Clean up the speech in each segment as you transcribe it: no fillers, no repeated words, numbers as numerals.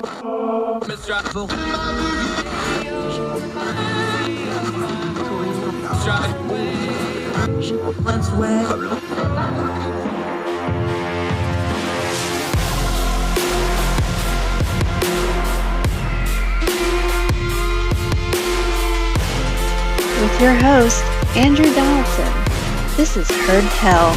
With your host, Andrew Donaldson. This is Heard Tell.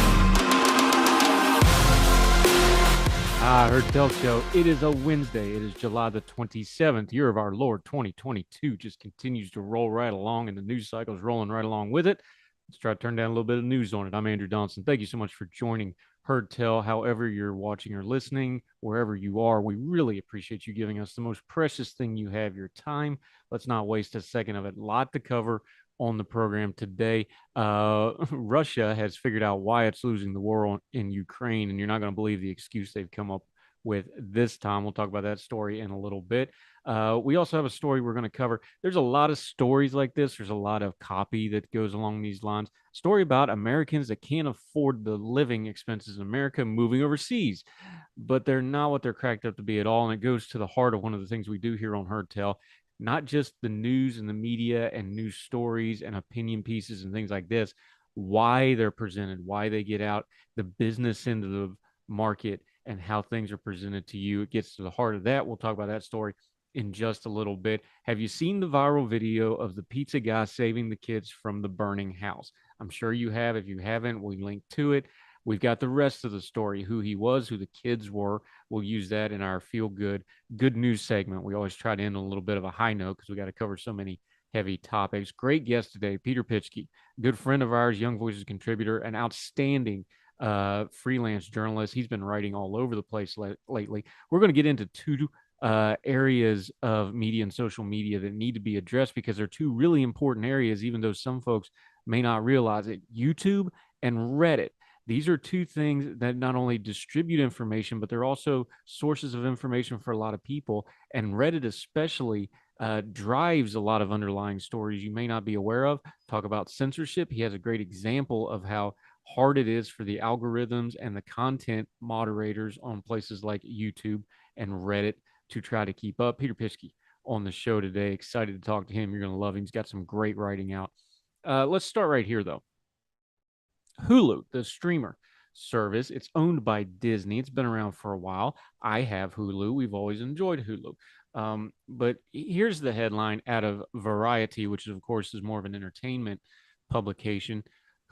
Heard Tell Show. It is a Wednesday. It is July the 27th, year of our Lord 2022. Just continues to roll right along, and the news cycle is rolling right along with it. Let's try to turn down a little bit of news on it. I'm Andrew Donaldson. Thank you so much for joining Heard Tell. However you're watching or listening, wherever you are, we really appreciate you giving us the most precious thing you have, your time. Let's not waste a second of it. A lot to cover on the program today. Russia has figured out why it's losing the war in Ukraine, and you're not going to believe the excuse they've come up with this time. We'll talk about that story in a little bit. We also have a story we're going to cover. There's a lot of stories like this. There's a lot of copy that goes along these lines. Story about Americans that can't afford the living expenses in America moving overseas, but they're not what they're cracked up to be at all. And it goes to the heart of one of the things we do here on Heard Tell. Not just the news and the media and news stories and opinion pieces and things like this, why they're presented, why they get out, the business end of the market and how things are presented to you. It gets to the heart of that. We'll talk about that story in just a little bit. Have you seen the viral video of the pizza guy saving the kids from the burning house? I'm sure you have. If you haven't, we link to it. We've got the rest of the story, who he was, who the kids were. We'll use that in our good news segment. We always try to end on a little bit of a high note because we got to cover so many heavy topics. Great guest today, Peter Pischke, good friend of ours, Young Voices contributor, an outstanding freelance journalist. He's been writing all over the place lately. We're going to get into two areas of media and social media that need to be addressed because they're two really important areas, even though some folks may not realize it. YouTube and Reddit. These are two things that not only distribute information, but they're also sources of information for a lot of people. And Reddit especially drives a lot of underlying stories you may not be aware of. Talk about censorship. He has a great example of how hard it is for the algorithms and the content moderators on places like YouTube and Reddit to try to keep up. Peter Pischke on the show today. Excited to talk to him. You're going to love him. He's got some great writing out. Let's start right here, though. Hulu, the streamer service, it's owned by Disney. It's been around for a while. I have Hulu. We've always enjoyed Hulu. But here's the headline out of Variety, which of course is more of an entertainment publication.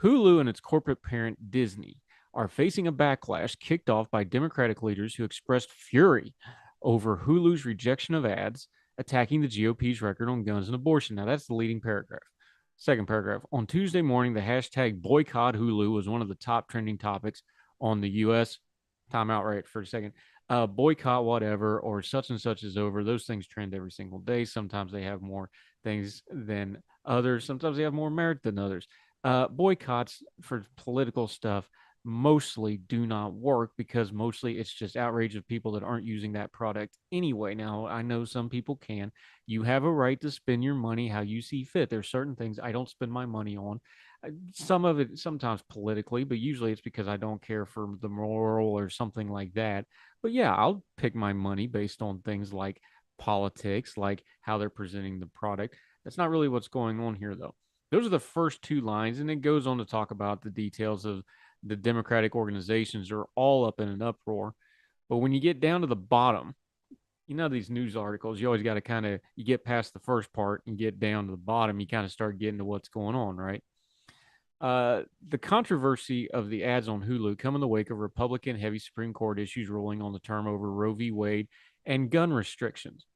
Hulu and its corporate parent Disney are facing a backlash kicked off by Democratic leaders who expressed fury over Hulu's rejection of ads, attacking the GOP's record on guns and abortion. Now, that's the leading paragraph. Second paragraph. On Tuesday morning, the hashtag boycott Hulu was one of the top trending topics on the U.S. Time out right for a second. Boycott whatever or such and such is over. Those things trend every single day. Sometimes they have more things than others. Sometimes they have more merit than others. Boycotts for political stuff mostly do not work because mostly it's just outrage of people that aren't using that product anyway. Now, I know some people can. You have a right to spend your money how you see fit. There's certain things I don't spend my money on. Some of it sometimes politically, but usually it's because I don't care for the moral or something like that. But yeah, I'll pick my money based on things like politics, like how they're presenting the product. That's not really what's going on here, though. Those are the first two lines, and it goes on to talk about the details of the Democratic organizations are all up in an uproar. But when you get down to the bottom, you know, these news articles, you always got to you get past the first part and get down to the bottom. You kind of start getting to what's going on, right? The controversy of the ads on Hulu come in the wake of Republican-heavy Supreme Court issues ruling on the term over Roe v. Wade and gun restrictions.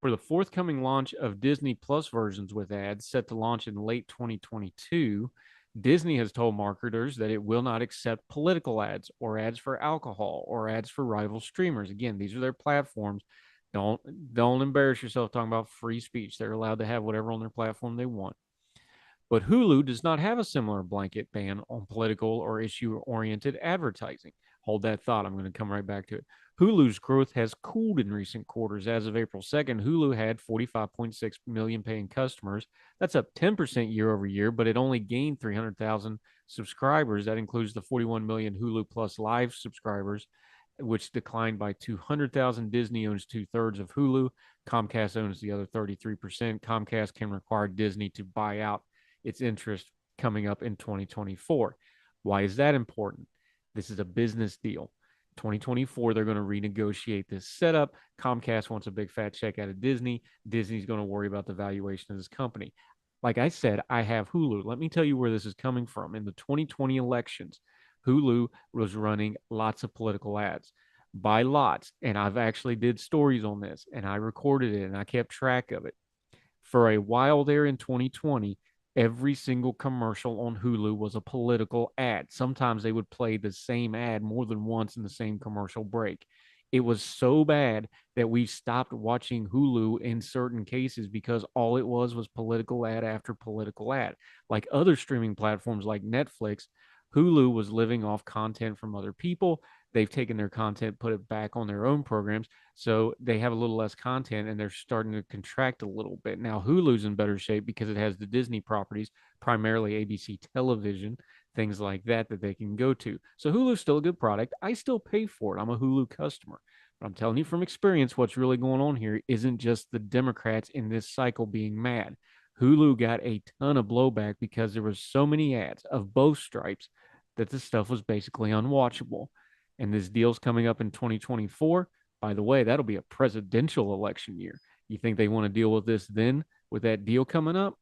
For the forthcoming launch of Disney Plus versions with ads set to launch in late 2022, Disney has told marketers that it will not accept political ads or ads for alcohol or ads for rival streamers. Again, these are their platforms. Don't embarrass yourself talking about free speech. They're allowed to have whatever on their platform they want. But Hulu does not have a similar blanket ban on political or issue-oriented advertising. Hold that thought. I'm going to come right back to it. Hulu's growth has cooled in recent quarters. As of April 2nd, Hulu had 45.6 million paying customers. That's up 10% year over year, but it only gained 300,000 subscribers. That includes the 41 million Hulu Plus Live subscribers which declined by 200,000. Disney owns two-thirds of Hulu. Comcast owns the other 33%. Comcast can require Disney to buy out its interest coming up in 2024. Why is that important? This is a business deal. 2024, they're going to renegotiate this setup. Comcast wants a big fat check out of Disney. Disney's going to worry about the valuation of this company. Like I said, I have Hulu. Let me tell you where this is coming from. In the 2020 elections, Hulu was running lots of political ads by lots. And I've actually did stories on this and I recorded it and I kept track of it. For a while there in 2020, every single commercial on Hulu was a political ad. Sometimes they would play the same ad more than once in the same commercial break. It was so bad that we stopped watching Hulu in certain cases because all it was political ad after political ad. Like other streaming platforms like Netflix, Hulu was living off content from other people. They've taken their content, put it back on their own programs. So they have a little less content and they're starting to contract a little bit. Now, Hulu's in better shape because it has the Disney properties, primarily ABC television, things like that that they can go to. So Hulu's still a good product. I still pay for it. I'm a Hulu customer. But I'm telling you from experience, what's really going on here isn't just the Democrats in this cycle being mad. Hulu got a ton of blowback because there was so many ads of both stripes that the stuff was basically unwatchable. And this deal's coming up in 2024. By the way, that'll be a presidential election year. You think they want to deal with this then with that deal coming up?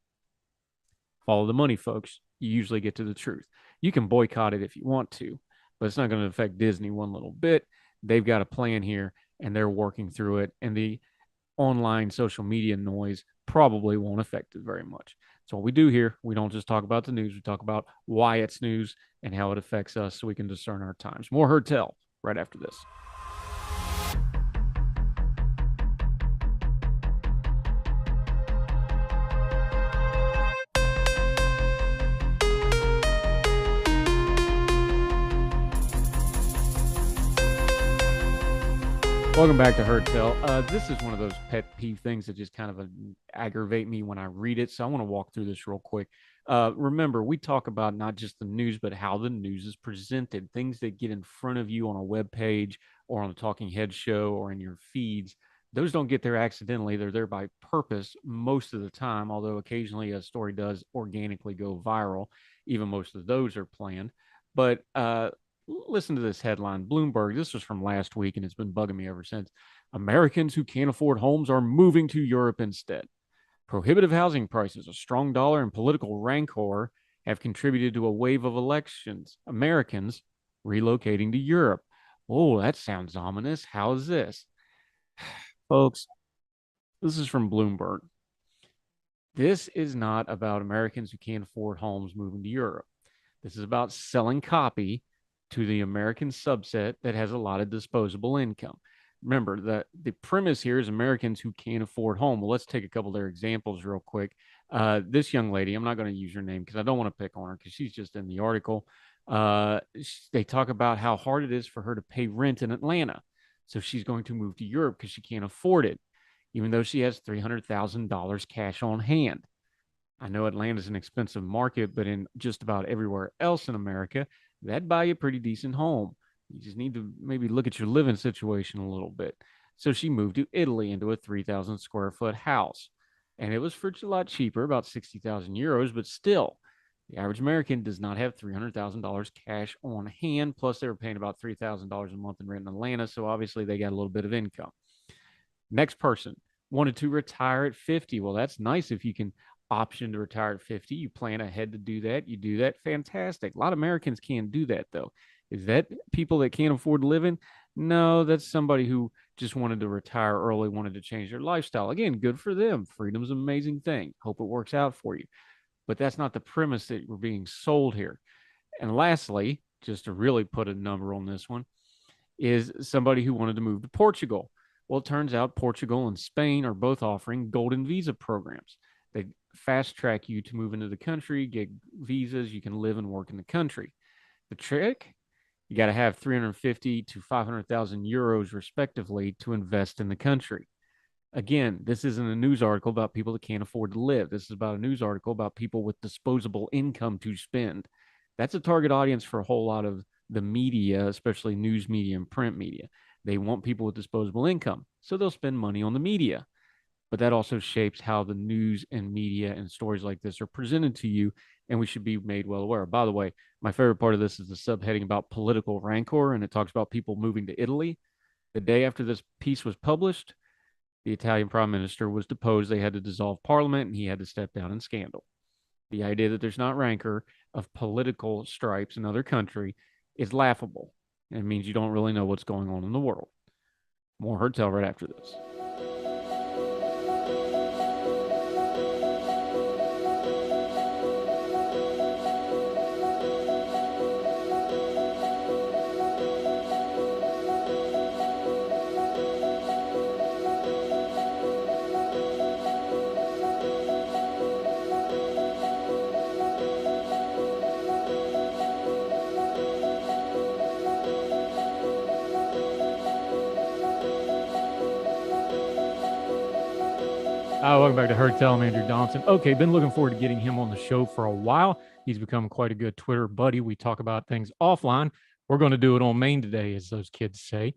Follow the money, folks. You usually get to the truth. You can boycott it if you want to, but it's not going to affect Disney one little bit. They've got a plan here and they're working through it. And the online social media noise probably won't affect it very much. So what we do here, we don't just talk about the news, we talk about why it's news and how it affects us so we can discern our times. More Heard Tell right after this. Welcome back to Heard Tell. This is one of those pet peeve things that just kind of aggravate me when I read it. So I want to walk through this real quick. Remember, we talk about not just the news, but how the news is presented. Things that get in front of you on a web page or on a talking head show or in your feeds. Those don't get there accidentally. They're there by purpose most of the time, although occasionally a story does organically go viral. Even most of those are planned. But listen to this headline. Bloomberg, this was from last week and it's been bugging me ever since. Americans who can't afford homes are moving to Europe instead. Prohibitive housing prices, a strong dollar, and political rancor have contributed to a wave of Americans relocating to Europe. Oh, that sounds ominous. How is this? Folks, this is from Bloomberg. This is not about Americans who can't afford homes moving to Europe. This is about selling copy to the American subset that has a lot of disposable income. Remember, the premise here is Americans who can't afford home. Well, let's take a couple of their examples real quick. This young lady, I'm not going to use her name because I don't want to pick on her because she's just in the article. They talk about how hard it is for her to pay rent in Atlanta. So she's going to move to Europe because she can't afford it, even though she has $300,000 cash on hand. I know Atlanta's an expensive market, but in just about everywhere else in America, that'd buy you a pretty decent home. You just need to maybe look at your living situation a little bit. So she moved to Italy into a 3,000 square foot house. And it was for a lot cheaper, about 60,000 euros, but still, the average American does not have $300,000 cash on hand. Plus, they were paying about $3,000 a month in rent in Atlanta. So obviously, they got a little bit of income. Next person wanted to retire at 50. Well, that's nice if you can option to retire at 50. You plan ahead to do that. You do that. Fantastic. A lot of Americans can't do that, though. Is that people that can't afford living? No, that's somebody who just wanted to retire early, wanted to change their lifestyle. Again, good for them. Freedom's an amazing thing. Hope it works out for you. But that's not the premise that we're being sold here. And lastly, just to really put a number on this one, is somebody who wanted to move to Portugal. Well, it turns out Portugal and Spain are both offering golden visa programs. They fast track you to move into the country, get visas, you can live and work in the country. The trick, you got to have 350 to 500,000 euros respectively to invest in the country. Again, this isn't a news article about people that can't afford to live. This is about a news article about people with disposable income to spend. That's a target audience for a whole lot of the media, especially news media and print media. They want people with disposable income, so they'll spend money on the media. But that also shapes how the news and media and stories like this are presented to you, and we should be made well aware. By the way, my favorite part of this is the subheading about political rancor, and it talks about people moving to Italy. The day after this piece was published, the Italian prime minister was deposed. They had to dissolve parliament, and he had to step down in scandal. The idea that there's not rancor of political stripes in other country is laughable. It means you don't really know what's going on in the world. More Heard Tell right after this. Welcome back to Heard Tell. I'm Andrew Donaldson. Okay, been looking forward to getting him on the show for a while. He's become quite a good Twitter buddy. We talk about things offline. We're going to do it on main today, as those kids say.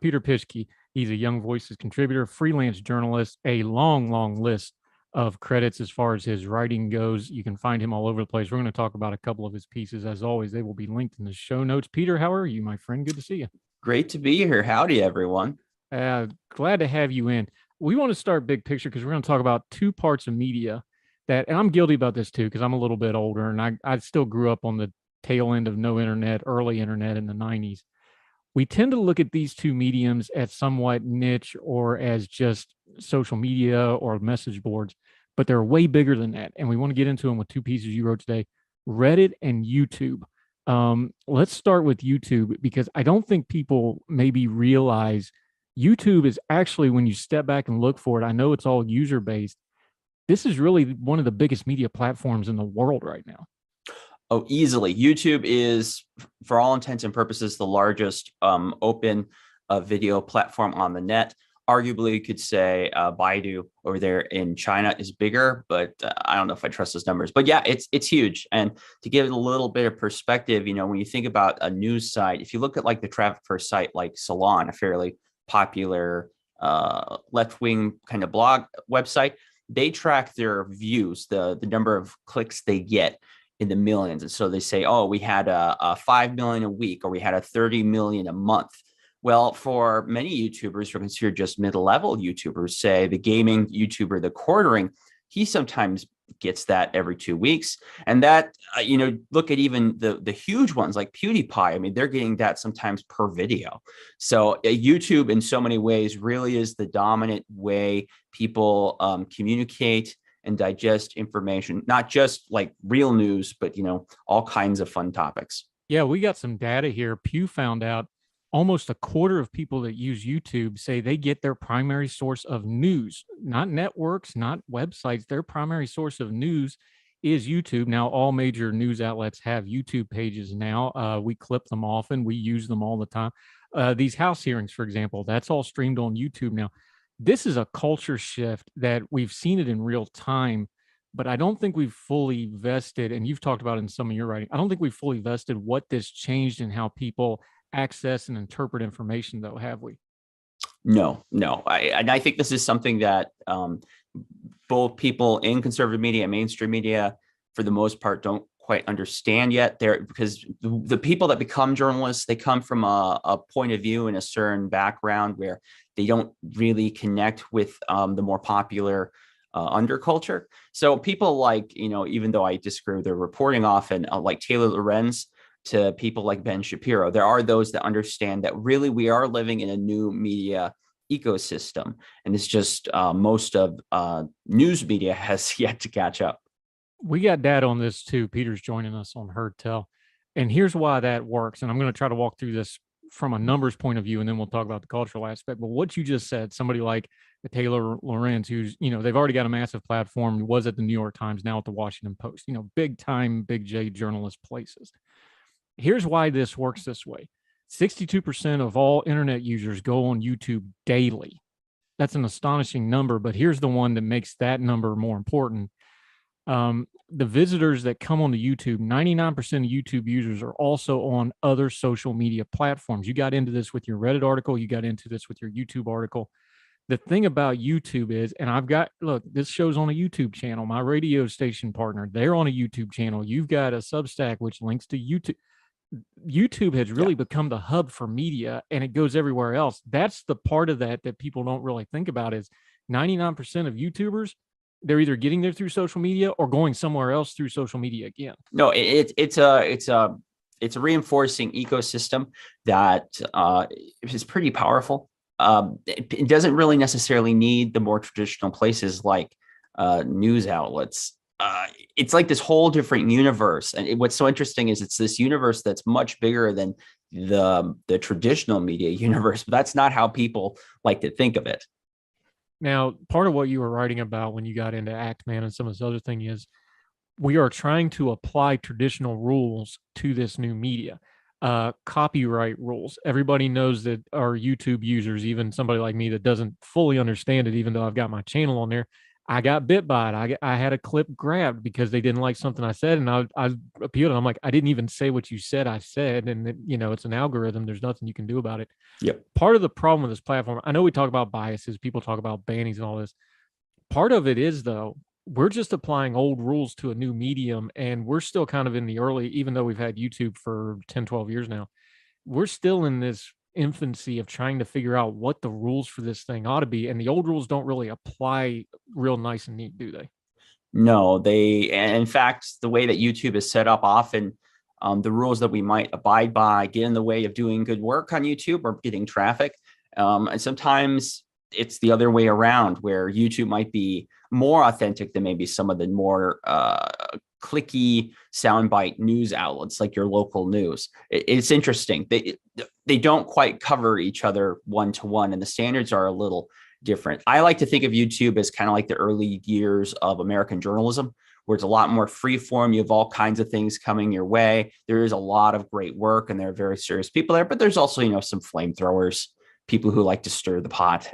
Peter Pischke, he's a Young Voices contributor, freelance journalist, a long list of credits as far as his writing goes. You can find him all over the place. We're going to talk about a couple of his pieces. As always, they will be linked in the show notes. Peter, how are you, my friend? Good to see you. Great to be here. Howdy, everyone. Glad to have you in. We want to start big picture because we're going to talk about two parts of media that, and I'm guilty about this too, because I'm a little bit older and I still grew up on the tail end of no internet, early internet in the 90s. We tend to look at these two mediums as somewhat niche or as just social media or message boards, but they're way bigger than that. And we want to get into them with two pieces you wrote today, Reddit and YouTube. Let's start with YouTube because I don't think people maybe realize YouTube is actually, when you step back and look for it, I know it's all user-based. This is really one of the biggest media platforms in the world right now. Oh, easily. YouTube is, for all intents and purposes, the largest open video platform on the net. Arguably, you could say Baidu over there in China is bigger, but I don't know if I trust those numbers. But yeah, it's huge. And to give it a little bit of perspective, when you think about a news site, if you look at like the traffic for a site like Salon, a fairly popular left-wing kind of blog website, they track their views, the number of clicks they get in the millions. And so they say, oh, we had a 5 million a week, or we had a 30 million a month. Well, for many YouTubers who are considered just middle-level YouTubers, say the gaming YouTuber, the quartering, he sometimes gets that every 2 weeks. And that, look at even the huge ones like PewDiePie. I mean, they're getting that sometimes per video. So YouTube in so many ways really is the dominant way people communicate and digest information, not just like real news, but, all kinds of fun topics. Yeah, we got some data here. Pew found out almost a quarter of people that use YouTube say they get their primary source of news, not networks, not websites. Their primary source of news is YouTube. Now, all major news outlets have YouTube pages now. We clip them often. We use them all the time. These House hearings, for example, that's all streamed on YouTube now. This is a culture shift that we've seen it in real time, but I don't think we've fully vested, and you've talked about it in some of your writing, I don't think we've fully vested what this changed in how people access and interpret information, though, have we? No. I think this is something that both people in conservative media and mainstream media, for the most part, don't quite understand yet. Because the people that become journalists, they come from a point of view and a certain background where they don't really connect with the more popular underculture. So people like, even though I disagree with their reporting often, like Taylor Lorenz, to people like Ben Shapiro, there are those that understand that really we are living in a new media ecosystem. And it's just most of news media has yet to catch up. We got data on this too. Peter's joining us on Heard Tell. And here's why that works. And I'm going to try to walk through this from a numbers point of view, and then we'll talk about the cultural aspect. But what you just said, somebody like Taylor Lorenz, who's, they've already got a massive platform, was at the New York Times, now at the Washington Post, big time, big J journalist places. Here's why this works this way. 62% of all internet users go on YouTube daily. That's an astonishing number, but here's the one that makes that number more important. The visitors that come onto YouTube, 99% of YouTube users are also on other social media platforms. You got into this with your Reddit article. You got into this with your YouTube article. The thing about YouTube is, and look, this show's on a YouTube channel. My radio station partner, they're on a YouTube channel. You've got a Substack, which links to YouTube. YouTube has really become the hub for media, and it goes everywhere else. That's the part of that people don't really think about is 99% of YouTubers, they're either getting there through social media or going somewhere else through social media again. No, it's a reinforcing ecosystem that is pretty powerful. It doesn't really necessarily need the more traditional places like news outlets. It's like this whole different universe. And what's so interesting is it's this universe that's much bigger than the traditional media universe, but that's not how people like to think of it. Now, part of what you were writing about when you got into Actman and some of this other thing is we are trying to apply traditional rules to this new media. Copyright rules. Everybody knows that our YouTube users, even somebody like me that doesn't fully understand it, even though I've got my channel on there, I got bit by it. I had a clip grabbed because they didn't like something I said, and I appealed. And I'm like, I didn't even say what you said I said, and it's an algorithm. There's nothing you can do about it. Yep. Part of the problem with this platform, I know we talk about biases, people talk about bannings and all this. Part of it is, though, we're just applying old rules to a new medium, and we're still kind of in the early, even though we've had YouTube for 10, 12 years now, we're still in this infancy of trying to figure out what the rules for this thing ought to be. And the old rules don't really apply real nice and neat, do they? No, and in fact, the way that YouTube is set up, often the rules that we might abide by get in the way of doing good work on YouTube or getting traffic. And sometimes it's the other way around, where YouTube might be more authentic than maybe some of the more clicky soundbite news outlets like your local news. It's interesting. They don't quite cover each other one-to-one, and the standards are a little different. I like to think of YouTube as kind of like the early years of American journalism, where it's a lot more free form. You have all kinds of things coming your way. There is a lot of great work, and there are very serious people there, but there's also, some flamethrowers, people who like to stir the pot.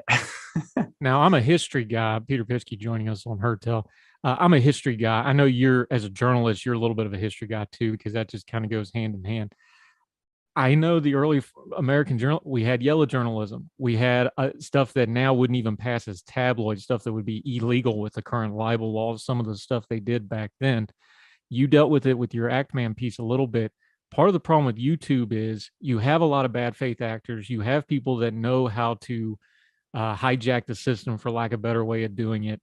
Now, I'm a history guy. Peter Pischke joining us on Heard Tell. I'm a history guy. I know as a journalist, you're a little bit of a history guy too, because that just kind of goes hand in hand. I know the early American journal, we had yellow journalism. We had stuff that now wouldn't even pass as tabloid, stuff that would be illegal with the current libel laws, some of the stuff they did back then. You dealt with it with your Actman piece a little bit. Part of the problem with YouTube is you have a lot of bad faith actors. You have people that know how to hijack the system, for lack of a better way of doing it,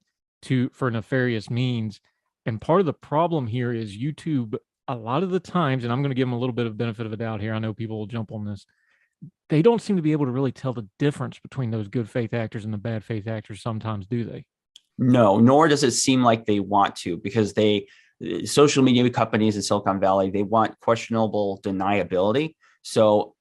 for nefarious means. And part of the problem here is YouTube, a lot of the times, and I'm going to give them a little bit of benefit of the doubt here, I know people will jump on this, they don't seem to be able to really tell the difference between those good faith actors and the bad faith actors sometimes, do they? No, nor does it seem like they want to, because social media companies in Silicon Valley, they want questionable deniability. So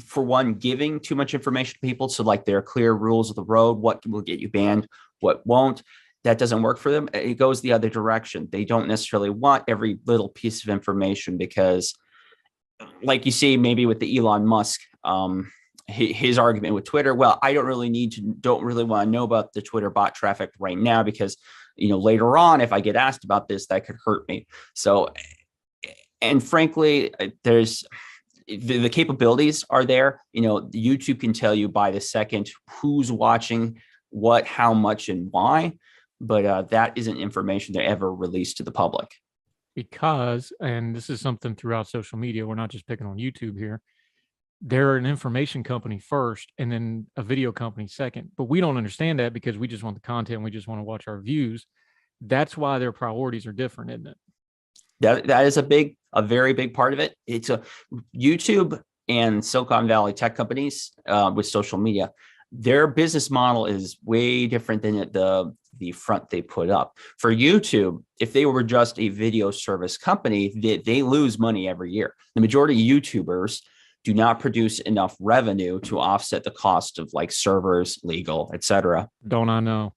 for one, giving too much information to people, so like there are clear rules of the road, what will get you banned, what won't, that doesn't work for them. It goes the other direction. They don't necessarily want every little piece of information, because like you see maybe with the Elon Musk, his argument with Twitter, well, I don't really want to know about the Twitter bot traffic right now, because later on, if I get asked about this, that could hurt me. So, and frankly, there's the capabilities are there. YouTube can tell you by the second who's watching what, how much, and why, but that isn't information they ever released to the public. Because, and this is something throughout social media, we're not just picking on YouTube here, they're an information company first and then a video company second. But we don't understand that, because we just want the content. We just want to watch our views. That's why their priorities are different, isn't it? That is a very big part of it. It's YouTube and Silicon Valley tech companies with social media. Their business model is way different than the front they put up. For YouTube, if they were just a video service company, they lose money every year. The majority of YouTubers do not produce enough revenue to offset the cost of like servers, legal, etc. Don't I know?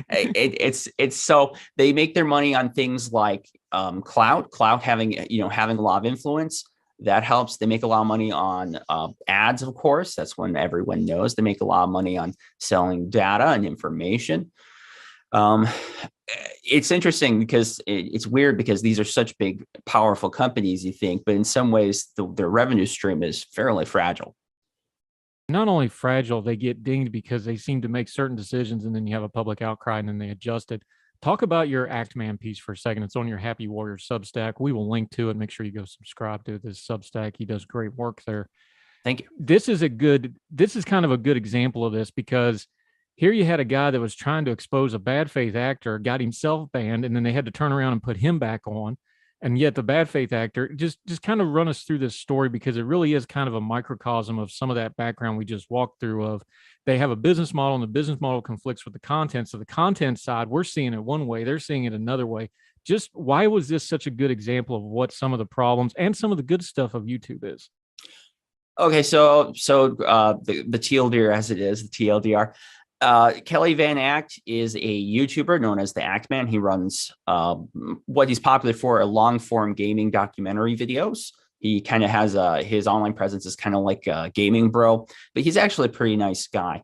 It's so they make their money on things like clout having a lot of influence. That helps. They make a lot of money on ads, of course. That's when everyone knows. They make a lot of money on selling data and information. Um, it's interesting because it's weird because these are such big, powerful companies, you think, but in some ways, their revenue stream is fairly fragile. Not only fragile, they get dinged because they seem to make certain decisions and then you have a public outcry and then they adjust it. Talk about your Act Man piece for a second. It's on your Happy Warrior Substack. We will link to it. Make sure you go subscribe to this Substack. He does great work there. Thank you. This is kind of a good example of this because here you had a guy that was trying to expose a bad faith actor, got himself banned, and then they had to turn around and put him back on. And yet the bad faith actor, just kind of run us through this story because it really is kind of a microcosm of some of that background we just walked through of they have a business model and the business model conflicts with the content. So the content side, we're seeing it one way, they're seeing it another way. Just why was this such a good example of what some of the problems and some of the good stuff of YouTube is? Okay, so the TLDR, as it is, the TLDR. Kelly Van Act is a YouTuber known as the Act Man. He runs what he's popular for are long form gaming documentary videos. He kind of has his online presence is kind of like a gaming bro, but he's actually a pretty nice guy.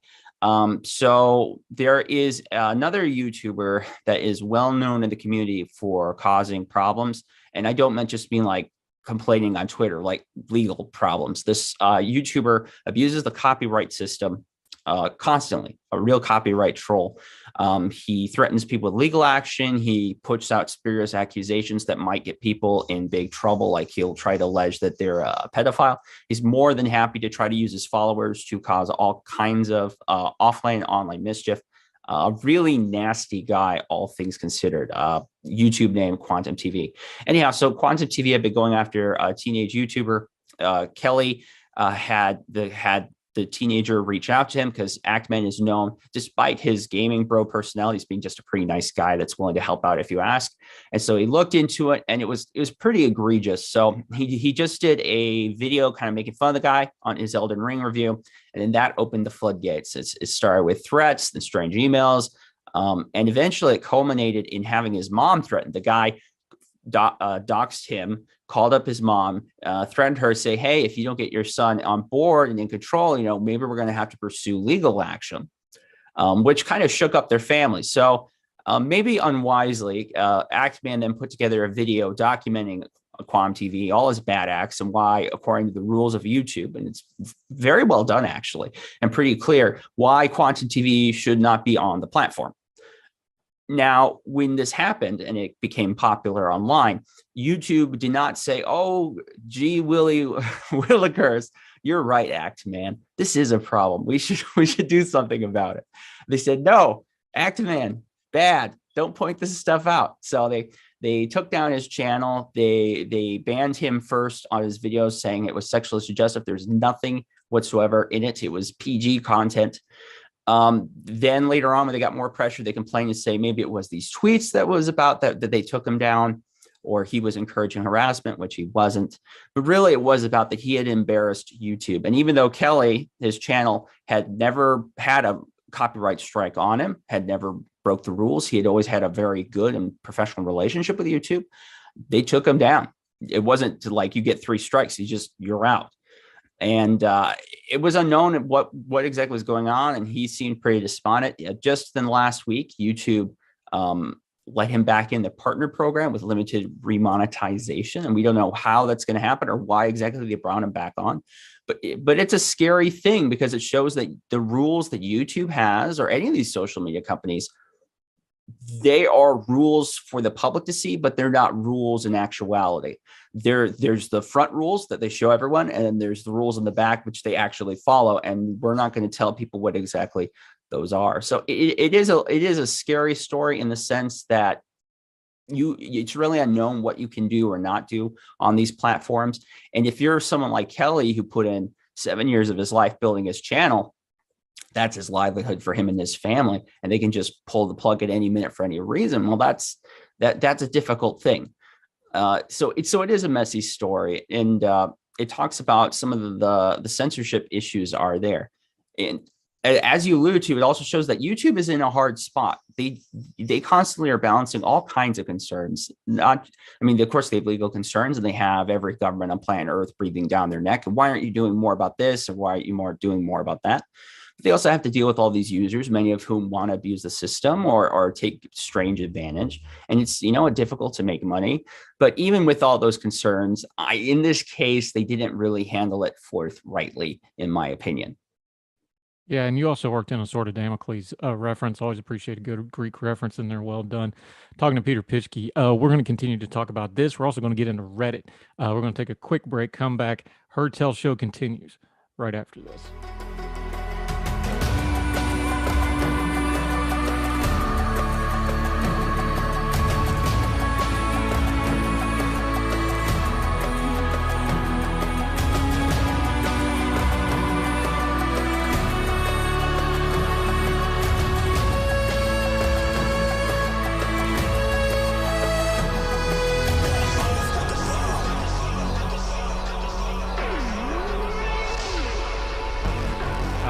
So there is another YouTuber that is well known in the community for causing problems. And I don't mean just being like complaining on Twitter, like legal problems. This YouTuber abuses the copyright system constantly, a real copyright troll. He threatens people with legal action. He puts out spurious accusations that might get people in big trouble. Like he'll try to allege that they're a pedophile. He's more than happy to try to use his followers to cause all kinds of offline and online mischief. A really nasty guy, all things considered. YouTube name Quantum TV. Anyhow, so Quantum TV had been going after a teenage YouTuber. Kelly had the teenager reach out to him because Actman is known, despite his gaming bro personality, as being just a pretty nice guy that's willing to help out if you ask. And so he looked into it, and it was pretty egregious. So he just did a video kind of making fun of the guy on his Elden Ring review, and then that opened the floodgates. It started with threats and strange emails, and eventually it culminated in having his mom threatened. The guy doxed him, called up his mom, threatened her, say, hey, if you don't get your son on board and in control, maybe we're going to have to pursue legal action, which kind of shook up their family. So maybe unwisely, Actman then put together a video documenting Quantum TV, all his bad acts, and why, according to the rules of YouTube, and it's very well done, actually, and pretty clear why Quantum TV should not be on the platform. Now, when this happened and it became popular online, YouTube did not say, oh, gee, Willikers, you're right, Act Man. This is a problem. We should do something about it. They said, no, Act Man, bad. Don't point this stuff out. So they took down his channel. They banned him first on his videos, saying it was sexually suggestive. There's nothing whatsoever in it. It was PG content. Then later on, when they got more pressure, they complained and say maybe it was these tweets that was about that they took him down, or he was encouraging harassment, which he wasn't. But really, it was about that he had embarrassed YouTube. And even though Kelly, his channel, had never had a copyright strike on him, had never broke the rules, he had always had a very good and professional relationship with YouTube, they took him down. It wasn't like you get 3 strikes, you're out. And it was unknown what exactly was going on, and he seemed pretty despondent. Just in the last week, YouTube let him back in the partner program with limited remonetization, and we don't know how that's going to happen or why exactly they brought him back on. But it's a scary thing because it shows that the rules that YouTube has, or any of these social media companies, they are rules for the public to see, but they're not rules in actuality. There's the front rules that they show everyone, and then there's the rules in the back, which they actually follow. And we're not going to tell people what exactly those are. So it is a scary story in the sense that it's really unknown what you can do or not do on these platforms. And if you're someone like Kelly, who put in 7 years of his life building his channel, that's his livelihood for him and his family, and they can just pull the plug at any minute for any reason. Well, that's a difficult thing. So it is a messy story, and it talks about some of the censorship issues are there. And as you alluded to, it also shows that YouTube is in a hard spot. They constantly are balancing all kinds of concerns. Of course, they have legal concerns, and they have every government on planet Earth breathing down their neck. And why aren't you doing more about this? Or why aren't you doing more about that? But they also have to deal with all these users, many of whom want to abuse the system or take strange advantage. And it's, difficult to make money. But even with all those concerns, in this case, they didn't really handle it forthrightly, in my opinion. Yeah, and you also worked in a sort of Damocles reference. Always appreciate a good Greek reference in there. Well done. Talking to Peter Pischke, we're going to continue to talk about this. We're also going to get into Reddit. We're going to take a quick break, come back. Heard Tell Show continues right after this.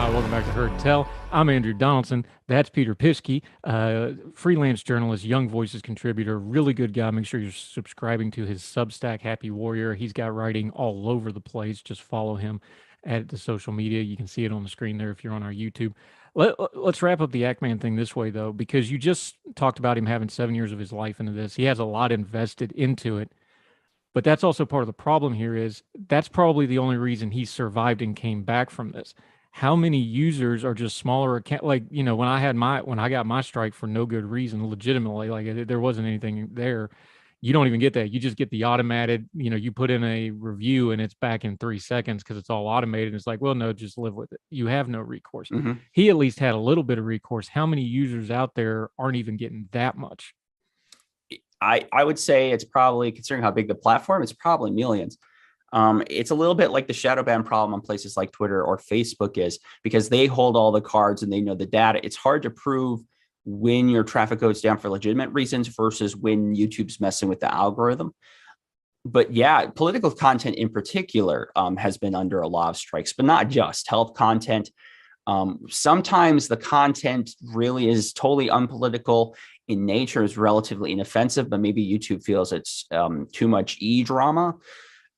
Welcome back to Heard Tell. I'm Andrew Donaldson. That's Peter Pischke, freelance journalist, Young Voices contributor, really good guy. Make sure you're subscribing to his Substack, Happy Warrior. He's got writing all over the place. Just follow him at the social media. You can see it on the screen there if you're on our YouTube. Let's wrap up the Ackman thing this way, though, because you just talked about him having 7 years of his life into this. He has a lot invested into it. But that's also part of the problem here is that's probably the only reason he survived and came back from this. How many users are just smaller account? Like, when I got my strike for no good reason, legitimately, like there wasn't anything there. You don't even get that. You just get the automated, you put in a review and it's back in 3 seconds because it's all automated. It's like, well, no, just live with it. You have no recourse. Mm-hmm. He at least had a little bit of recourse. How many users out there aren't even getting that much? I would say it's probably, considering how big the platform, it's probably millions. It's a little bit like the shadow ban problem on places like Twitter or Facebook is, because they hold all the cards and they know the data. It's hard to prove when your traffic goes down for legitimate reasons versus when YouTube's messing with the algorithm. But yeah, political content in particular has been under a lot of strikes, but not just health content. Sometimes the content really is totally unpolitical in nature, is relatively inoffensive, but maybe YouTube feels it's too much drama.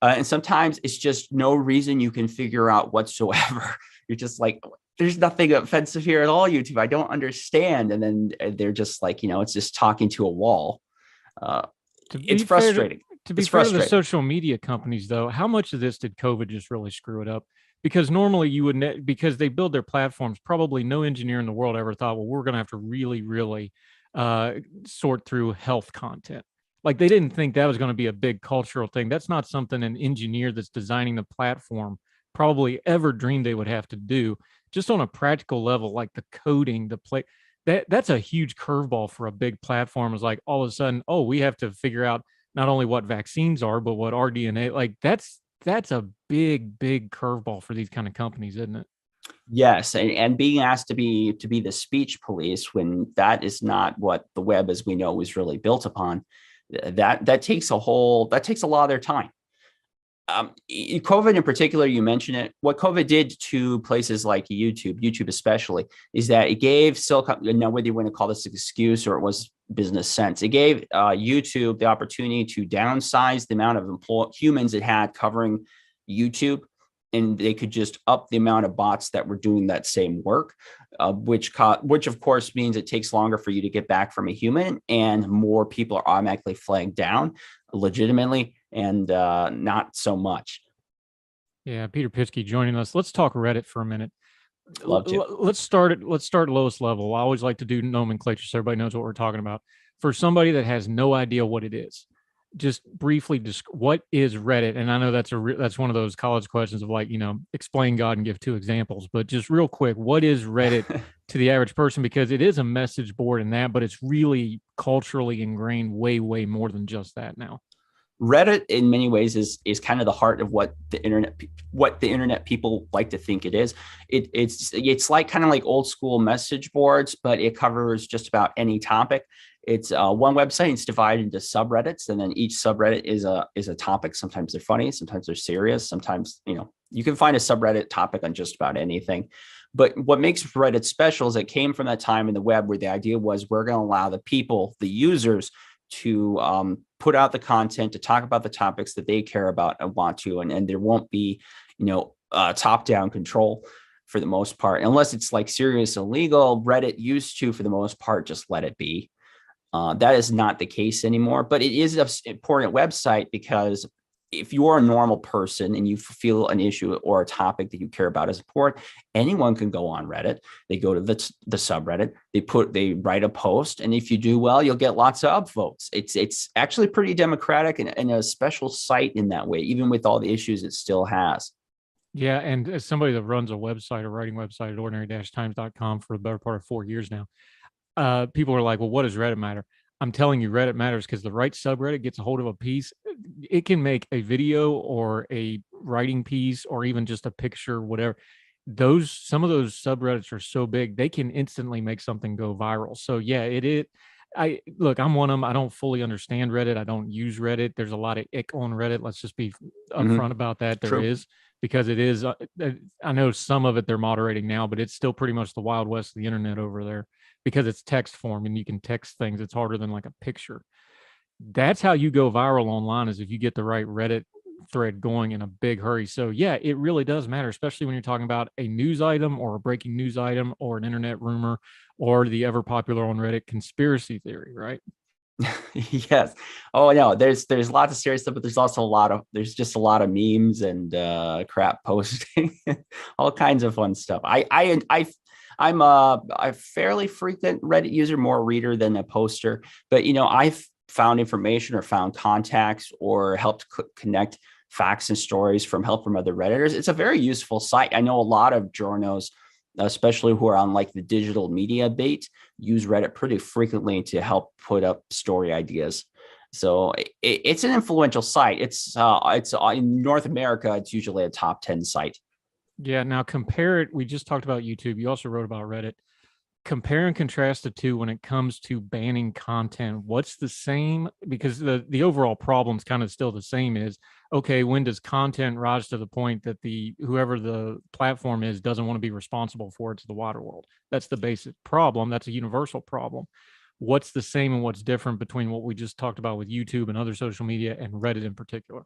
And sometimes it's just no reason you can figure out whatsoever. You're just like, there's nothing offensive here at all, YouTube. I don't understand. And then they're just like, it's just talking to a wall. It's frustrating. To be fair to the social media companies, though, how much of this did COVID just really screw it up? Because normally you would, because they build their platforms, probably no engineer in the world ever thought, well, we're going to have to really, really sort through health content. Like they didn't think that was going to be a big cultural thing. That's not something an engineer that's designing the platform probably ever dreamed they would have to do. Just on a practical level, like the coding, the play, that's a huge curveball for a big platform. Is like all of a sudden, oh, we have to figure out not only what vaccines are, but what rDNA. Like that's a big curveball for these kind of companies, isn't it? Yes, and being asked to be the speech police when that is not what the web as we know was really built upon. That takes a lot of their time. COVID in particular, you mentioned it. What COVID did to places like YouTube especially, is that it gave Silicon, now whether you want to call this an excuse or it was business sense, it gave YouTube the opportunity to downsize the amount of humans it had covering YouTube, and they could just up the amount of bots that were doing that same work, which of course means it takes longer for you to get back from a human, and more people are automatically flagged down legitimately and not so much. Yeah, Peter Pischke joining us. Let's talk Reddit for a minute. Love to. Let's start lowest level. I always like to do nomenclature so everybody knows what we're talking about. For somebody that has no idea what it is, just briefly, what is Reddit? And I know that's one of those college questions of like, explain God and give 2 examples, but just real quick, what is Reddit to the average person? Because it is a message board and that, but it's really culturally ingrained way more than just that now. Reddit in many ways is kind of the heart of what the internet people like to think it is. It's like kind of like old school message boards, but it covers just about any topic. It's one website. It's divided into subreddits, and then each subreddit is a topic. Sometimes they're funny, sometimes they're serious. Sometimes you can find a subreddit topic on just about anything. But what makes Reddit special is it came from that time in the web where the idea was we're going to allow the people, the users, to put out the content, to talk about the topics that they care about and want to, and there won't be top-down control. for the most part, unless it's like serious illegal. Reddit used to, for the most part, just let it be. That is not the case anymore, but it is an important website because if you're a normal person and you feel an issue or a topic that you care about is important, anyone can go on Reddit. They go to the subreddit, they write a post, and if you do well, you'll get lots of upvotes. It's actually pretty democratic and a special site in that way, even with all the issues it still has. Yeah, and as somebody that runs a website, a writing website at ordinary-times.com for the better part of 4 years now, people are like, well, what does Reddit matter? I'm telling you, Reddit matters because the right subreddit gets a hold of a piece. It can make a video or a writing piece or even just a picture, whatever. Some of those subreddits are so big, they can instantly make something go viral. So yeah, I'm one of them. I don't fully understand Reddit. I don't use Reddit. There's a lot of ick on Reddit. Let's just be upfront about that. There is, because it is, I know some of it they're moderating now, but it's still pretty much the Wild West of the internet over there because it's text form and you can text things. It's harder than like a picture. That's how you go viral online, is if you get the right Reddit thread going in a big hurry. So yeah, it really does matter, especially when you're talking about a news item or a breaking news item or an internet rumor or the ever popular on Reddit conspiracy theory, right? Yes. Oh no, there's lots of serious stuff, but there's also there's just a lot of memes and crap posting, all kinds of fun stuff. I'm a fairly frequent Reddit user, more reader than a poster, but I've found information or found contacts or helped connect facts and stories from help from other Redditors. It's a very useful site. I know a lot of journos, especially who are on like the digital media bait, use Reddit pretty frequently to help put up story ideas. So it's an influential site. It's in North America, it's usually a top 10 site. Yeah. Now compare it. We just talked about YouTube. You also wrote about Reddit. Compare and contrast the two when it comes to banning content. What's the same? Because the overall problem is kind of still the same. Is okay, when does content rise to the point that whoever the platform is doesn't want to be responsible for it to the wider world? That's the basic problem. That's a universal problem. What's the same and what's different between what we just talked about with YouTube and other social media and Reddit in particular?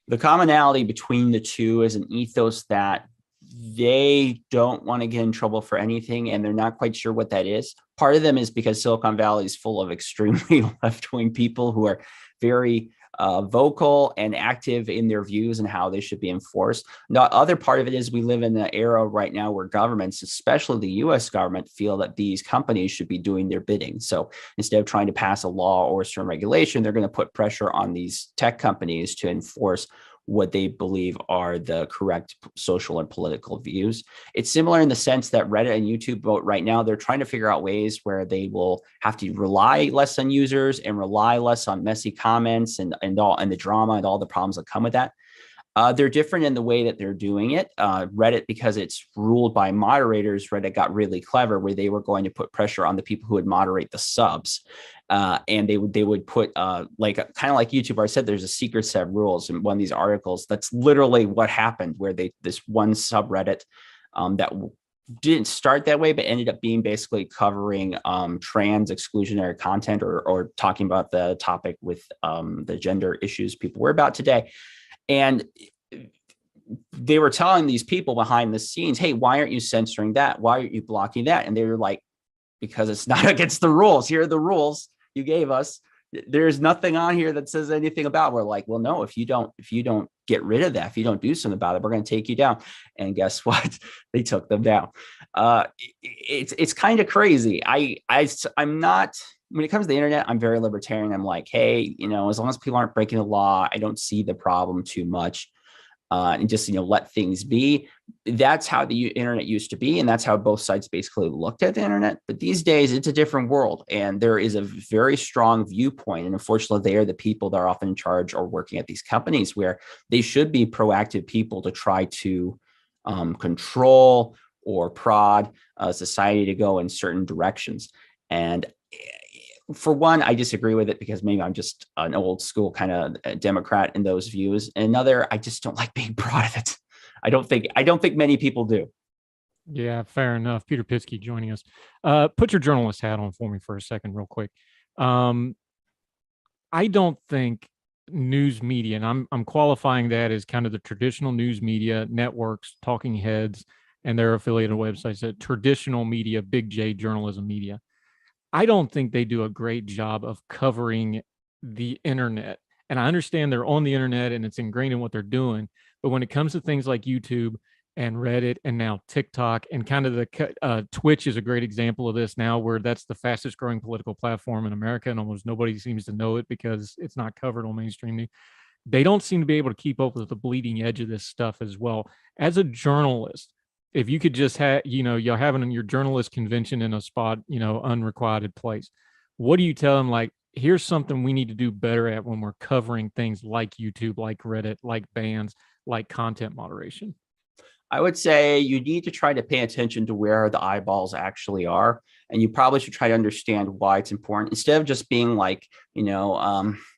The commonality between the two is an ethos that they don't want to get in trouble for anything, and they're not quite sure what that is. Part of them is because Silicon Valley is full of extremely left-wing people who are very vocal and active in their views and how they should be enforced. The other part of it is we live in an era right now where governments, especially the US government, feel that these companies should be doing their bidding. So instead of trying to pass a law or a certain regulation, they're going to put pressure on these tech companies to enforce what they believe are the correct social and political views. It's similar in the sense that Reddit and YouTube, both right now, they're trying to figure out ways where they will have to rely less on users and rely less on messy comments and the drama and all the problems that come with that. They're different in the way that they're doing it. Reddit, because it's ruled by moderators, Reddit got really clever where they were going to put pressure on the people who would moderate the subs. And they would put like kind of like YouTube, I said, there's a secret set of rules in one of these articles. That's literally what happened, where this one subreddit that didn't start that way, but ended up being basically covering trans exclusionary content or talking about the topic with the gender issues people worry about today. And they were telling these people behind the scenes, hey, why aren't you censoring that? Why aren't you blocking that? And they were like, because it's not against the rules. Here are the rules you gave us. There's nothing on here that says anything about it. We're like, well, no, if you don't get rid of that, if you don't do something about it, we're going to take you down. And guess what? They took them down. It's kind of crazy. I'm not, when it comes to the internet, I'm very libertarian. I'm like, hey, as long as people aren't breaking the law, I don't see the problem too much. And just, let things be. That's how the internet used to be. And that's how both sides basically looked at the internet. But these days, it's a different world. And there is a very strong viewpoint. And unfortunately, they are the people that are often in charge or working at these companies, where they should be proactive people to try to control or prod society to go in certain directions. And for one, I disagree with it because maybe I'm just an old school kind of Democrat in those views. And another, I just don't like being proud of it. I don't think many people do. Yeah, fair enough. Peter Pischke joining us. Put your journalist hat on for me for a second, real quick. I don't think news media, and I'm qualifying that as kind of the traditional news media, networks, talking heads, and their affiliated websites, that traditional media, big J journalism media, I don't think they do a great job of covering the internet. And I understand they're on the internet and it's ingrained in what they're doing. But when it comes to things like YouTube and Reddit and now TikTok and kind of the Twitch is a great example of this now, where that's the fastest growing political platform in America, and almost nobody seems to know it because it's not covered on mainstream news. They don't seem to be able to keep up with the bleeding edge of this stuff as well. As a journalist, if you could just have, you're having your journalist convention in a spot, unrequited place, what do you tell them? Like, here's something we need to do better at when we're covering things like YouTube, like Reddit, like bans, like content moderation. I would say you need to try to pay attention to where the eyeballs actually are. And you probably should try to understand why it's important, instead of just being like, being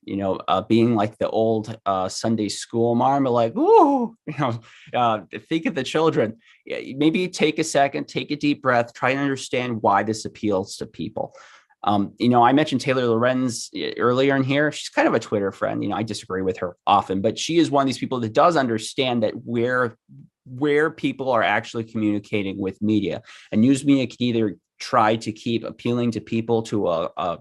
like the old Sunday school mom, like, ooh, think of the children. Maybe take a second, take a deep breath, try to understand why this appeals to people. I mentioned Taylor Lorenz earlier in here. She's kind of a Twitter friend. I disagree with her often, but she is one of these people that does understand that where people are actually communicating with media, and news media can either try to keep appealing to people to a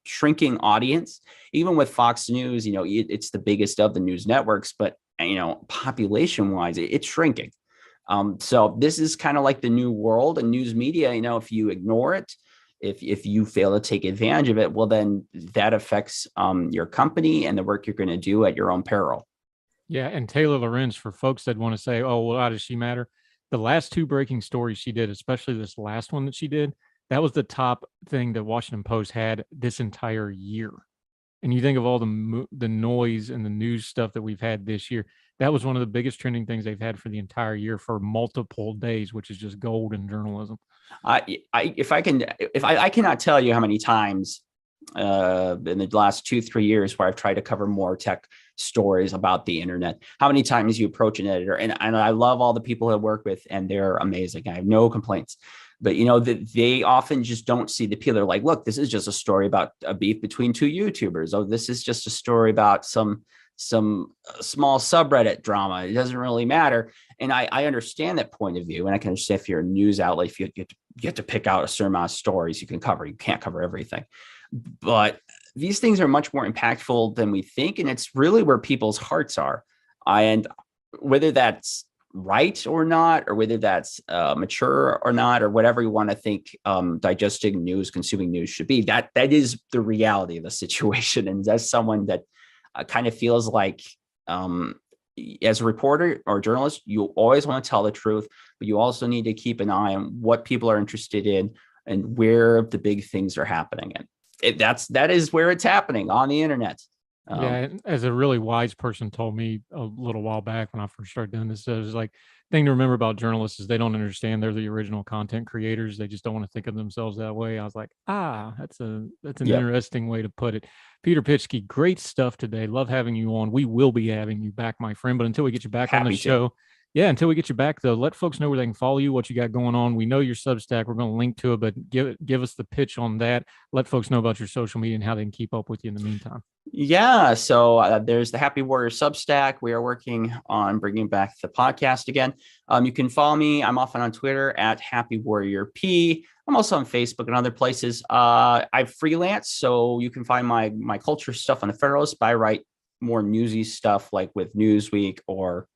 shrinking audience. Even with Fox News, it's the biggest of the news networks, but population wise, it's shrinking. So this is kind of like the new world, and news media, if you ignore it, if you fail to take advantage of it, well, then that affects your company and the work you're going to do at your own peril. Yeah, and Taylor Lorenz, for folks that want to say, oh, well, how does she matter? The last two breaking stories she did, especially this last one that she did, that was the top thing that Washington Post had this entire year. And you think of all the noise and the news stuff that we've had this year, that was one of the biggest trending things they've had for the entire year for multiple days, which is just gold in journalism. I cannot tell you how many times in the last 2-3 years where I've tried to cover more tech stories about the internet, how many times you approach an editor, and I love all the people I work with, and they're amazing. I have no complaints, but they often just don't see the appeal. They're like, look, this is just a story about a beef between two YouTubers. Oh, this is just a story about some small subreddit drama. It doesn't really matter. And I understand that point of view. And I can understand if you're a news outlet, if you have to pick out a certain amount of stories you can cover. You can't cover everything. But these things are much more impactful than we think. And it's really where people's hearts are. And whether that's right or not, or whether that's mature or not, or whatever you want to think digesting news, consuming news should be, that is the reality of the situation. And as someone that kind of feels like as a reporter or journalist, you always want to tell the truth, but you also need to keep an eye on what people are interested in and where the big things are happening. And that is where it's happening, on the internet. Yeah, as a really wise person told me a little while back when I first started doing this, it was like, thing to remember about journalists is they don't understand they're the original content creators. They just don't want to think of themselves that way. I was like, that's an interesting way to put it. Peter Pischke, great stuff today. Love having you on. We will be having you back, my friend. But until we get you back on the show, until we get you back, though, let folks know where they can follow you, what you got going on. We know your Substack. We're going to link to it, but give us the pitch on that. Let folks know about your social media and how they can keep up with you in the meantime. Yeah, so there's the Happy Warrior Substack. We are working on bringing back the podcast again. You can follow me. I'm often on Twitter at Happy Warrior P. I'm also on Facebook and other places. I freelance, so you can find my culture stuff on the Federalist, but I write more newsy stuff like with Newsweek or,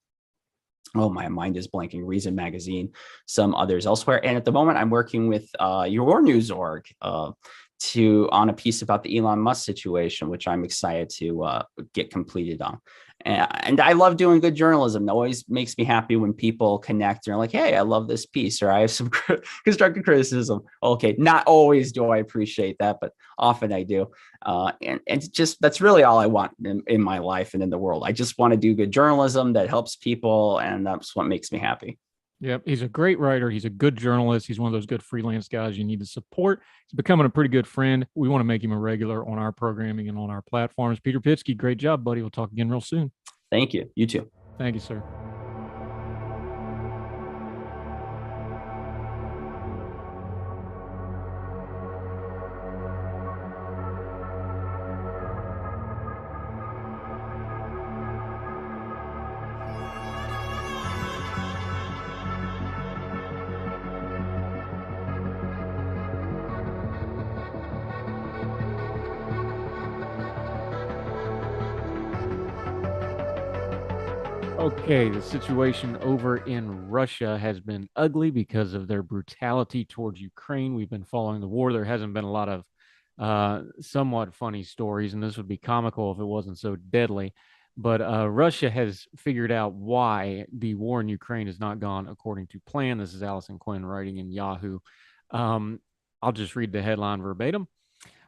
oh, my mind is blanking, Reason Magazine, some others elsewhere. And at the moment, I'm working with your news org on a piece about the Elon Musk situation, which I'm excited to get completed on. And I love doing good journalism. It always makes me happy when people connect and are like, hey, I love this piece, or I have some constructive criticism. Okay, not always do I appreciate that, but often I do. And just, that's really all I want in my life and in the world. I just want to do good journalism that helps people, and that's what makes me happy. Yep. He's a great writer. He's a good journalist. He's one of those good freelance guys you need to support. He's becoming a pretty good friend. We want to make him a regular on our programming and on our platforms. Peter Pischke, great job, buddy. We'll talk again real soon. Thank you. You too. Thank you, sir. Okay, the situation over in Russia has been ugly because of their brutality towards Ukraine. We've been following the war. There hasn't been a lot of somewhat funny stories, and this would be comical if it wasn't so deadly. But Russia has figured out why the war in Ukraine has not gone according to plan. This is Allison Quinn writing in Yahoo. Um, I'll just read the headline verbatim.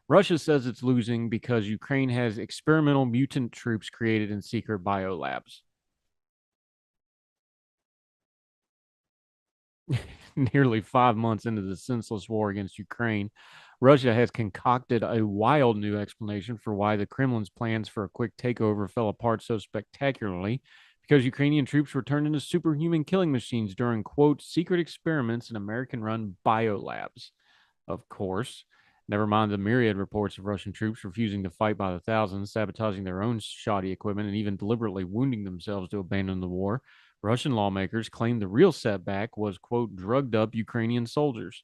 Russia says it's losing because Ukraine has experimental mutant troops created in secret biolabs. Nearly 5 months into the senseless war against Ukraine, Russia has concocted a wild new explanation for why the Kremlin's plans for a quick takeover fell apart so spectacularly because Ukrainian troops were turned into superhuman killing machines during, quote, secret experiments in American run biolabs. Of course. Never mind the myriad reports of Russian troops refusing to fight by the thousands, sabotaging their own shoddy equipment, and even deliberately wounding themselves to abandon the war. Russian lawmakers claimed the real setback was, quote, drugged up Ukrainian soldiers.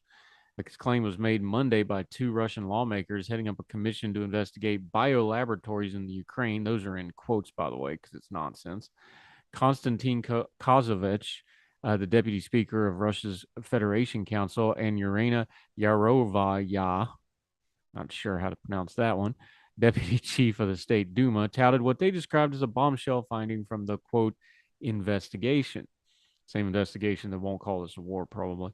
This claim was made Monday by two Russian lawmakers heading up a commission to investigate biolaboratories in the Ukraine. Those are in quotes, by the way, because it's nonsense. Konstantin Kozovich, the deputy speaker of Russia's Federation Council, and Urena Yarovaya, not sure how to pronounce that one, deputy chief of the State Duma, touted what they described as a bombshell finding from the, quote, investigation. Same investigation that won't call this a war, probably.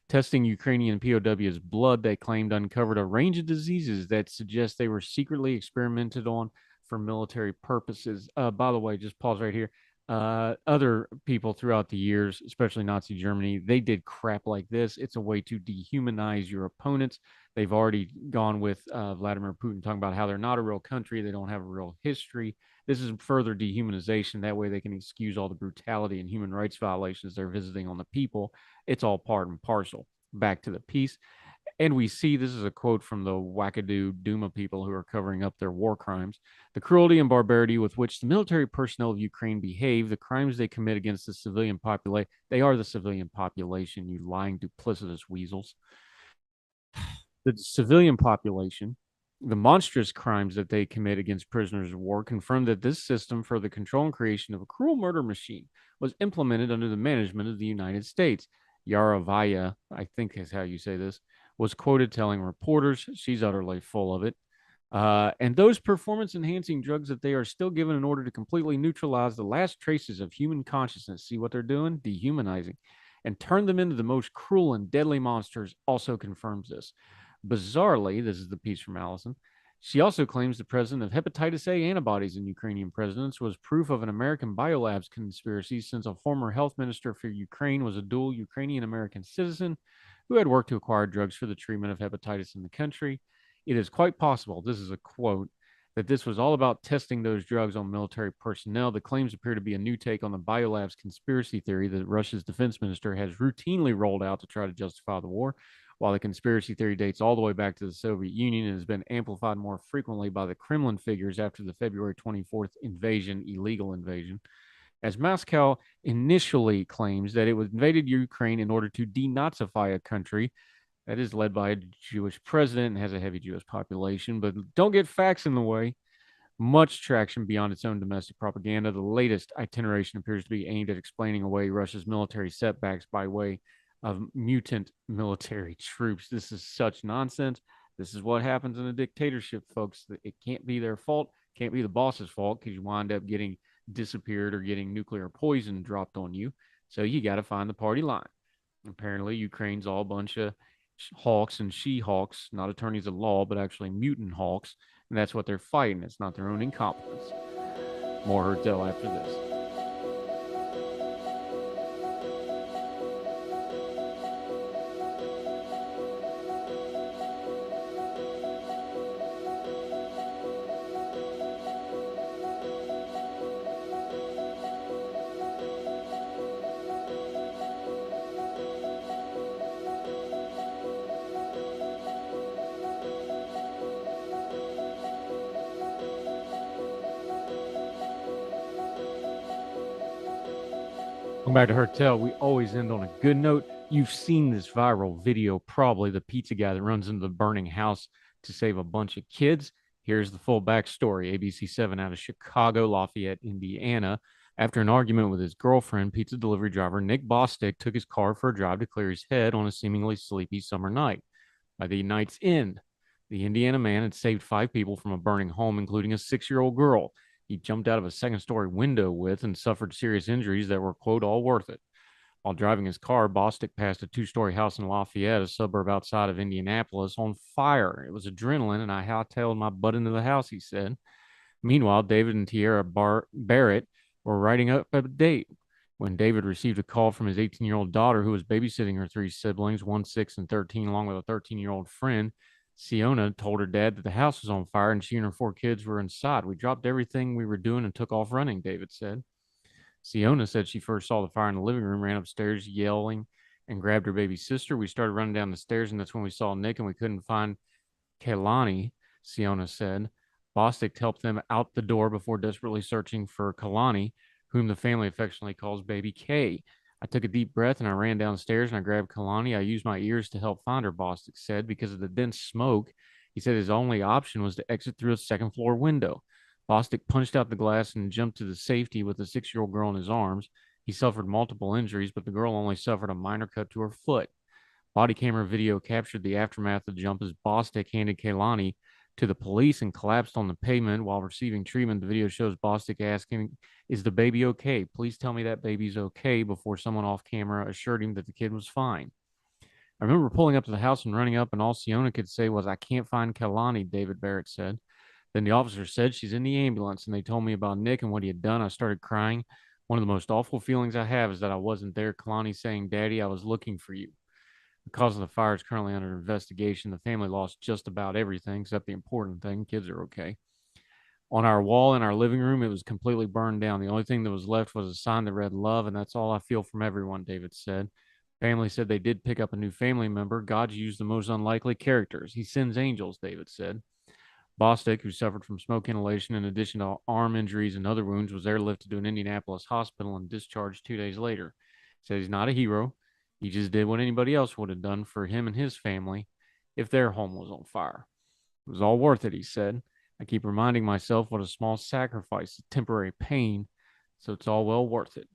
Testing Ukrainian POW's blood, they claimed uncovered a range of diseases that suggest they were secretly experimented on for military purposes. By the way, just pause right here. Other people throughout the years, especially Nazi Germany, they did crap like this. It's a way to dehumanize your opponents. They've already gone with Vladimir Putin talking about how they're not a real country. They don't have a real history. This is further dehumanization. That way they can excuse all the brutality and human rights violations they're visiting on the people. It's all part and parcel. Back to the piece. And we see this is a quote from the wackadoo Duma people who are covering up their war crimes. The cruelty and barbarity with which the military personnel of Ukraine behave, the crimes they commit against the civilian population. They are the civilian population, you lying, duplicitous weasels. The civilian population, the monstrous crimes that they commit against prisoners of war confirm that this system for the control and creation of a cruel murder machine was implemented under the management of the United States. Yarovaya, I think is how you say this, was quoted telling reporters she's utterly full of it. And those performance enhancing drugs that they are still given in order to completely neutralize the last traces of human consciousness. See what they're doing? Dehumanizing. And turn them into the most cruel and deadly monsters also confirms this. Bizarrely, this is the piece from Allison. She also claims the presence of hepatitis A antibodies in Ukrainian presidents was proof of an American biolabs conspiracy, since a former health minister for Ukraine was a dual Ukrainian-American citizen who had worked to acquire drugs for the treatment of hepatitis in the country. It is quite possible, this is a quote, that this was all about testing those drugs on military personnel. The claims appear to be a new take on the biolabs conspiracy theory that Russia's defense minister has routinely rolled out to try to justify the war. While the conspiracy theory dates all the way back to the Soviet Union and has been amplified more frequently by the Kremlin figures after the February 24th illegal invasion, as Moscow initially claims that it was invaded Ukraine in order to denazify a country that is led by a Jewish president and has a heavy Jewish population. But don't get facts in the way. Much traction beyond its own domestic propaganda. The latest itineration appears to be aimed at explaining away Russia's military setbacks by way of mutant military troops. This is such nonsense. This is what happens in a dictatorship, folks. It can't be their fault. Can't be the boss's fault, because you wind up getting disappeared or getting nuclear poison dropped on you. So you got to find the party line. Apparently, Ukraine's all a bunch of hawks and she-hawks, not attorneys at law, but actually mutant hawks. And that's what they're fighting. It's not their own incompetence. More Hertel after this. Welcome back to Hertel. We always end on a good note. You've seen this viral video, probably, the pizza guy that runs into the burning house to save a bunch of kids. Here's the full backstory. ABC 7 out of Chicago, Lafayette, Indiana. After an argument with his girlfriend, pizza delivery driver Nick Bostic took his car for a drive to clear his head on a seemingly sleepy summer night. By the night's end, the Indiana man had saved 5 people from a burning home, including a 6-year-old girl he jumped out of a second-story window with and suffered serious injuries that were, quote, all worth it. While driving his car, Bostic passed a 2-story house in Lafayette, a suburb outside of Indianapolis, on fire. It was adrenaline, and I hightailed my butt into the house, he said. Meanwhile, David and Tierra Barrett were writing up a date when David received a call from his 18-year-old daughter, who was babysitting her 3 siblings, 1, 6, and 13, along with a 13-year-old friend. Siona told her dad that the house was on fire and she and her 4 kids were inside. We dropped everything we were doing and took off running, David said. Siona said she first saw the fire in the living room, ran upstairs yelling, and grabbed her baby sister. We started running down the stairs, and that's when we saw Nick, and we couldn't find Kaylani, Siona said. Bostic helped them out the door before desperately searching for Kalani, whom the family affectionately calls Baby K. I took a deep breath and I ran downstairs and I grabbed Kalani. I used my ears to help find her, Bostic said, because of the dense smoke. He said his only option was to exit through a second-floor window. Bostic punched out the glass and jumped to the safety with the 6-year-old girl in his arms. He suffered multiple injuries, but the girl only suffered a minor cut to her foot. Body camera video captured the aftermath of the jump as Bostic handed Kaylani to the police and collapsed on the pavement while receiving treatment. The video shows Bostic asking, "Is the baby okay? Please tell me that baby's okay," before someone off camera assured him that the kid was fine. I remember pulling up to the house and running up, and all Siona could say was, "I can't find Kalani," David Barrett said. Then the officer said, "She's in the ambulance," and they told me about Nick and what he had done. I started crying. One of the most awful feelings I have is that I wasn't there. Kalani saying, "Daddy, I was looking for you." The cause of the fire is currently under investigation. The family lost just about everything except the important thing. Kids are okay. On our wall in our living room, it was completely burned down. The only thing that was left was a sign that read "Love," and that's all I feel from everyone, David said. Family said they did pick up a new family member. God used the most unlikely characters. He sends angels, David said. Bostic, who suffered from smoke inhalation in addition to arm injuries and other wounds, was airlifted to an Indianapolis hospital and discharged 2 days later. He said he's not a hero. He just did what anybody else would have done for him and his family if their home was on fire. It was all worth it, he said. I keep reminding myself what a small sacrifice, temporary pain, so it's all well worth it.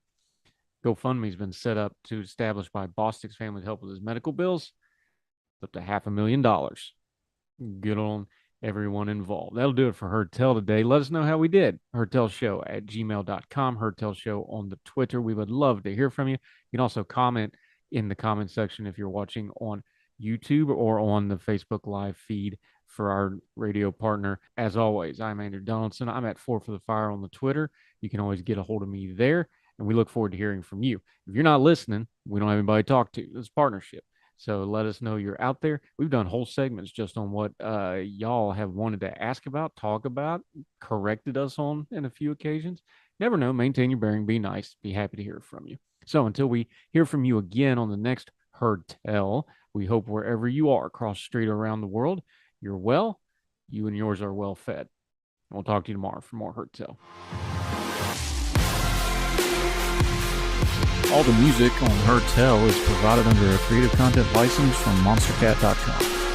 GoFundMe's been set up to establish by Bostic's family to help with his medical bills. Up to $500,000. Good on everyone involved. That'll do it for Heard Tell today. Let us know how we did. HeardTellShow@gmail.com. Heard Tell Show on the Twitter. We would love to hear from you. You can also comment in the comment section if you're watching on YouTube or on the Facebook live feed for our radio partner. As always, I'm Andrew Donaldson. I'm at 4 for the Fire on the Twitter. You can always get a hold of me there, and we look forward to hearing from you. If you're not listening, we don't have anybody to talk to. It's partnership. So let us know you're out there. We've done whole segments just on what y'all have wanted to ask about, talk about, corrected us on in a few occasions. Never know. Maintain your bearing. Be nice. Be happy to hear from you. So until we hear from you again on the next Heard Tell, we hope wherever you are across the street or around the world, you're well, you and yours are well fed. We'll talk to you tomorrow for more Heard Tell. All the music on Heard Tell is provided under a Creative Content license from monstercat.com.